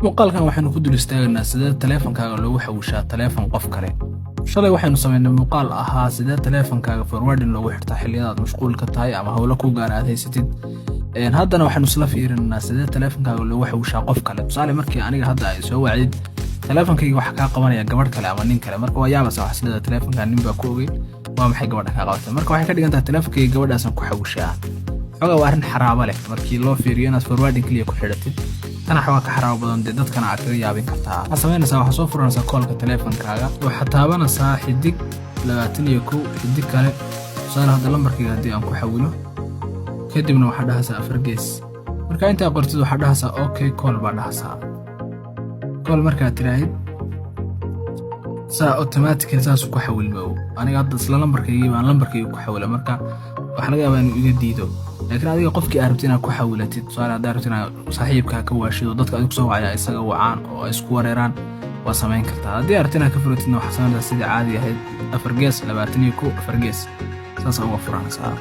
muuqaalkan waxaanu ku dul istaagaynaa sidee taleefankaaga loogu xawishaa taleefan qof kale. Shalay waxaanu sameynay muuqaal ahaa sidee taleefankaaga forwarding loogu xirtaa xilliyada mashquul ka tahay ama hawlo ku gaar aad haysatid. Haddana waxaanu isla fiirinaynaa sidee taleefankaaga loogu xawishaa qof kale. Tusaale markii aniga hadda ay soo wacdid taleefankayga waxa ka qabanaya gabadh kale ama nin kale, marka waa yaabas wax sida taleefanka nin baa ku ogay waa maxay gabadha ka qabatay. Marka waxay ka dhigan tahay taleefankayga gabadhaas ku xawishaa. xogaa waa arrin xaraabo leh markii loo fiiriyo inaad forwarding kaliya ku xidhatid. Tan xogaa ka xaraabo badan dadkana aad kaga yaabin kartaa. Waxa sameynaysaa waxa soo furanaysaa koolka taleefankaaga, waxa taabanaysaa xidig 21 xidig kale. Tusaale hadda lambarkayga hadii aan ku xawilo kadibna waxa dhahaysaa 4 gees. Marka inta qortid waxa dhahaysaa okay call baa dhahaysaa. call marka tiraahid automatically saas ku xawilmo. Aniga hadda isla lambarkayga baan lambarkayga ku xawila, marka waxa laga yaabaa inuu iga diido. laakiin adiga qofkii aad rabtid inaad ku xawilatid, tusaale hadda rabtid inaad saaxiibka ka waashido dadka adigu soo wacaya isaga wacaan oo ay isku wareeraan waa sameyn kartaa. haddii aad rabtid inaad ka furatidna waxa sameynaysaa sidii caadi ahayd 4 gees 21 4 gees saas uga furanaysaa.